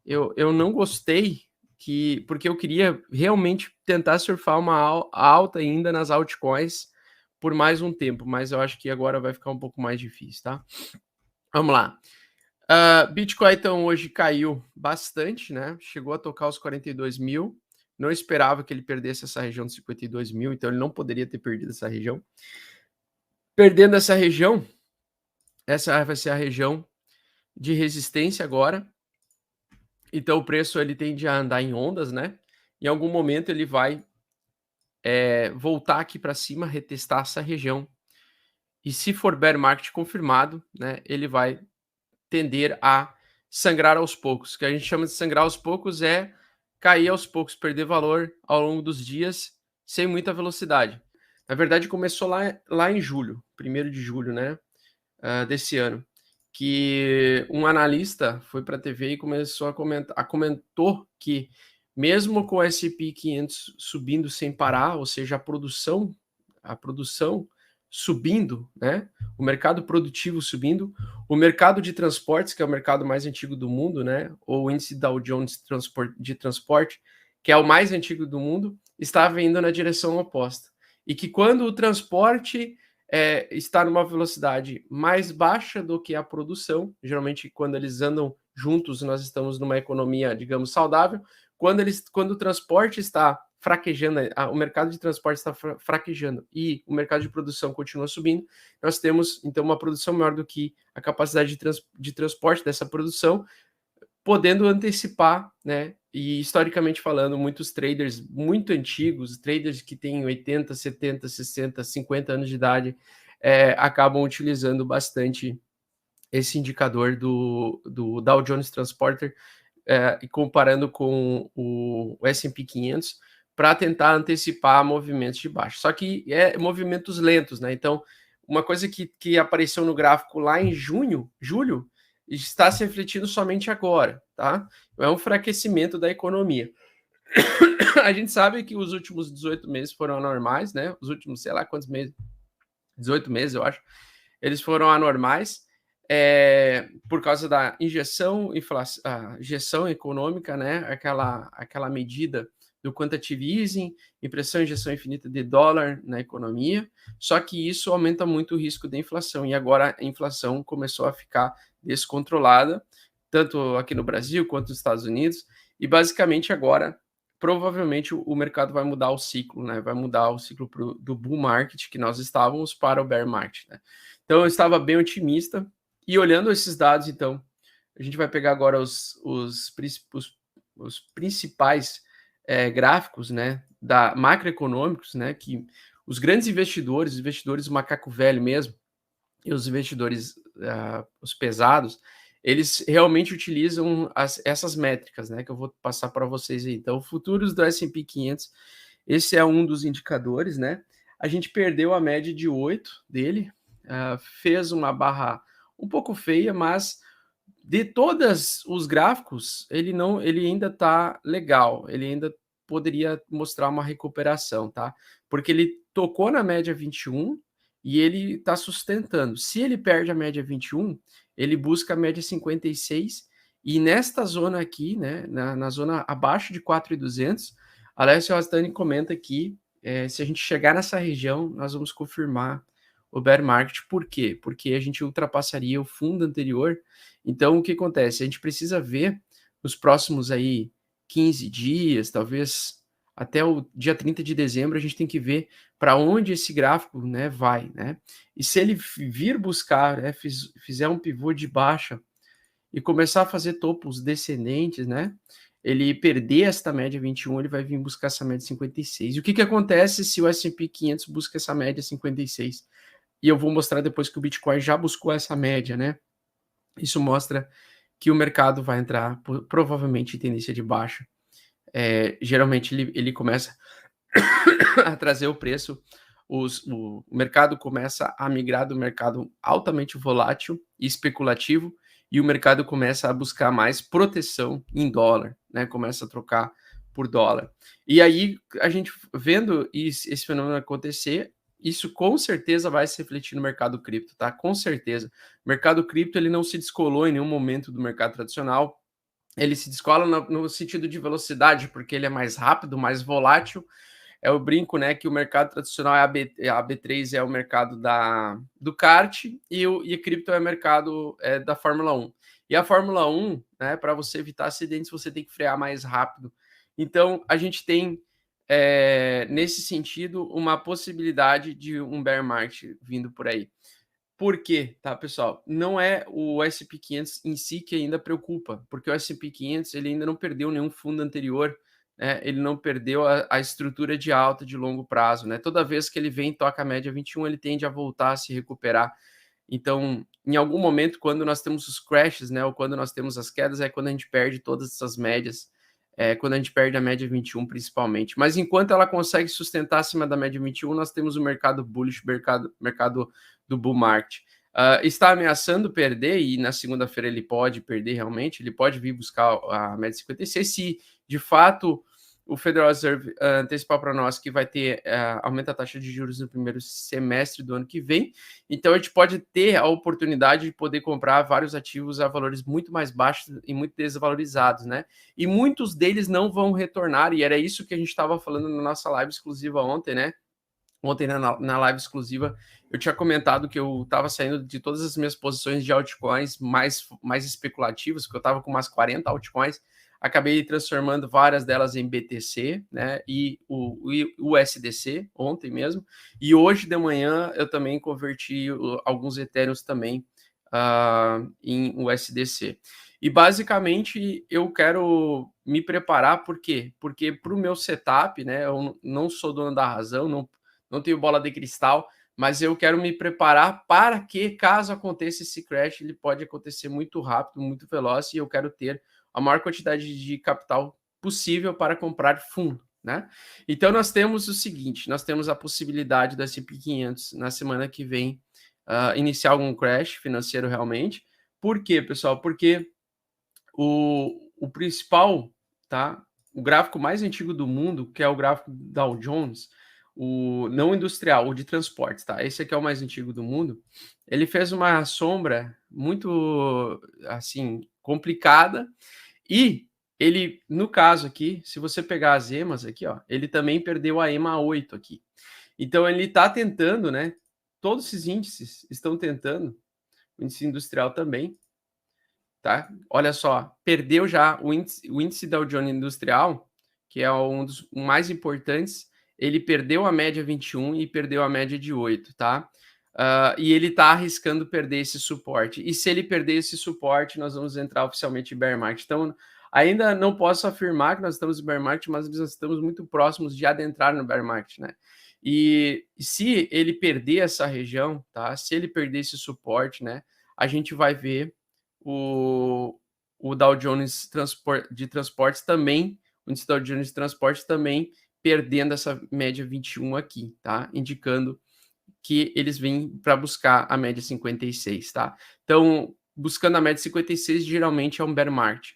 eu não gostei porque eu queria realmente tentar surfar uma alta ainda nas altcoins por mais um tempo, mas eu acho que agora vai ficar um pouco mais difícil, tá? Vamos lá. Bitcoin, então, hoje caiu bastante, né? Chegou a tocar os 42 mil. Não esperava que ele perdesse essa região de 52 mil, então ele não poderia ter perdido essa região. Perdendo essa região, essa vai ser a região de resistência agora. Então o preço ele tende a andar em ondas, né? Em algum momento ele vai voltar aqui para cima, retestar essa região. E se for bear market confirmado, né, ele vai tender a sangrar aos poucos. O que a gente chama de sangrar aos poucos é cair aos poucos, perder valor ao longo dos dias, sem muita velocidade. Na verdade, começou lá em julho, 1º de julho, né, desse ano, que um analista foi para a TV e começou comentou que mesmo com o S&P 500 subindo sem parar, ou seja, a produção subindo, né? O mercado produtivo subindo, o mercado de transportes, que é o mercado mais antigo do mundo, né? Ou o índice Dow Jones de transporte, que é o mais antigo do mundo, estava indo na direção oposta. E que quando o transporte está numa velocidade mais baixa do que a produção, geralmente quando eles andam juntos, nós estamos numa economia, digamos, saudável. Quando o transporte está fraquejando, o mercado de transporte está fraquejando e o mercado de produção continua subindo, nós temos então uma produção maior do que a capacidade de transporte dessa produção, podendo antecipar, né? E historicamente falando, muitos traders muito antigos, traders que têm 80, 70, 60, 50 anos de idade, acabam utilizando bastante esse indicador do Dow Jones Transporter, e comparando com o S&P 500 para tentar antecipar movimentos de baixo. Só que movimentos lentos, né? Então, uma coisa que apareceu no gráfico lá em julho, está se refletindo somente agora, tá? É um enfraquecimento da economia. A gente sabe que os últimos 18 meses foram anormais, né? Os últimos, sei lá quantos meses, 18 meses, eu acho, eles foram anormais por causa da injeção econômica, né? Aquela medida do quantitative easing, injeção infinita de dólar na economia, só que isso aumenta muito o risco de inflação, e agora a inflação começou a ficar descontrolada, tanto aqui no Brasil quanto nos Estados Unidos, e basicamente agora, provavelmente o mercado vai mudar o ciclo, né? Vai mudar o ciclo do bull market que nós estávamos para o bear market, né? Então eu estava bem otimista, e olhando esses dados, então, a gente vai pegar agora os principais gráficos, né, macroeconômicos, né, que os grandes investidores macaco velho mesmo, e os investidores, os pesados, eles realmente utilizam essas métricas, né, que eu vou passar para vocês aí. Então, futuros do S&P 500, esse é um dos indicadores, né? A gente perdeu a média de 8 dele, fez uma barra um pouco feia, mas de todos os gráficos, ele ainda está legal, ele ainda poderia mostrar uma recuperação, tá? Porque ele tocou na média 21 e ele está sustentando. Se ele perde a média 21, ele busca a média 56, e nesta zona aqui, né, na zona abaixo de 4.200, Alessio Rastani comenta que se a gente chegar nessa região, nós vamos confirmar o bear market. Por quê? Porque a gente ultrapassaria o fundo anterior. Então, o que acontece? A gente precisa ver nos próximos aí 15 dias, talvez até o dia 30 de dezembro, a gente tem que ver para onde esse gráfico, né, vai, né? E se ele vir buscar, né, fizer um pivô de baixa e começar a fazer topos descendentes, né? Ele perder esta média 21, ele vai vir buscar essa média 56. E o que acontece se o S&P 500 busca essa média 56? E eu vou mostrar depois que o Bitcoin já buscou essa média, né? Isso mostra que o mercado vai entrar provavelmente em tendência de baixa. Geralmente ele começa a trazer o preço, o mercado começa a migrar do mercado altamente volátil e especulativo, e o mercado começa a buscar mais proteção em dólar, né? Começa a trocar por dólar. E aí, a gente vendo esse fenômeno acontecer, isso com certeza vai se refletir no mercado cripto, tá? Com certeza. O mercado cripto ele não se descolou em nenhum momento do mercado tradicional. Ele se descola no sentido de velocidade, porque ele é mais rápido, mais volátil. Eu brinco, né, que o mercado tradicional a B3 é o mercado do kart e a cripto é o mercado da Fórmula 1. E a Fórmula 1, né, para você evitar acidentes, você tem que frear mais rápido. Então, a gente tem, nesse sentido, uma possibilidade de um bear market vindo por aí. Por quê, tá, pessoal? Não é o SP500 em si que ainda preocupa, porque o SP500 ele ainda não perdeu nenhum fundo anterior, né? Ele não perdeu a estrutura de alta de longo prazo, né? Toda vez que ele vem e toca a média 21, ele tende a voltar a se recuperar. Então, em algum momento, quando nós temos os crashes, né, ou quando nós temos as quedas, é quando a gente perde todas essas médias, quando a gente perde a média 21 principalmente. Mas enquanto ela consegue sustentar acima da média 21, nós temos o mercado bullish, mercado do bull market. Está ameaçando perder, e na segunda-feira ele pode perder realmente, ele pode vir buscar a média 56, se de fato o Federal Reserve antecipar para nós que vai ter aumento da taxa de juros no primeiro semestre do ano que vem. Então a gente pode ter a oportunidade de poder comprar vários ativos a valores muito mais baixos e muito desvalorizados, né? E muitos deles não vão retornar, e era isso que a gente estava falando na nossa live exclusiva ontem, né? Ontem na live exclusiva eu tinha comentado que eu estava saindo de todas as minhas posições de altcoins mais especulativas, que eu estava com umas 40 altcoins, acabei transformando várias delas em BTC, né, e o USDC ontem mesmo, e hoje de manhã eu também converti alguns Ethereums também em USDC. E basicamente eu quero me preparar, por quê? Porque para o meu setup, né, eu não sou dono da razão, não tenho bola de cristal, mas eu quero me preparar para que, caso aconteça esse crash, ele pode acontecer muito rápido, muito veloz, e eu quero ter a maior quantidade de capital possível para comprar fundo, né? Então nós temos o seguinte, nós temos a possibilidade do S&P 500 na semana que vem iniciar algum crash financeiro realmente. Por quê, pessoal? Porque o principal, tá? O gráfico mais antigo do mundo, que é o gráfico Dow Jones, o não industrial, o de transportes, tá? Esse aqui é o mais antigo do mundo. Ele fez uma sombra muito, assim, complicada e ele, no caso aqui, se você pegar as EMAs aqui, ó, ele também perdeu a EMA 8 aqui. Então ele está tentando, né? Todos esses índices estão tentando, o índice industrial também, tá? Olha só, perdeu já o índice Dow Jones Industrial, que é um dos mais importantes, ele perdeu a média 21 e perdeu a média de 8, tá? E ele está arriscando perder esse suporte. E se ele perder esse suporte, nós vamos entrar oficialmente em bear market. Então, ainda não posso afirmar que nós estamos em bear market, mas nós estamos muito próximos de adentrar no bear market, né? E se ele perder essa região, tá? Se ele perder esse suporte, né? A gente vai ver o Dow Jones de transportes também, o índice Dow Jones de transportes também perdendo essa média 21 aqui, tá? Indicando que eles vêm para buscar a média 56, tá? Então, buscando a média 56 geralmente é um bear market,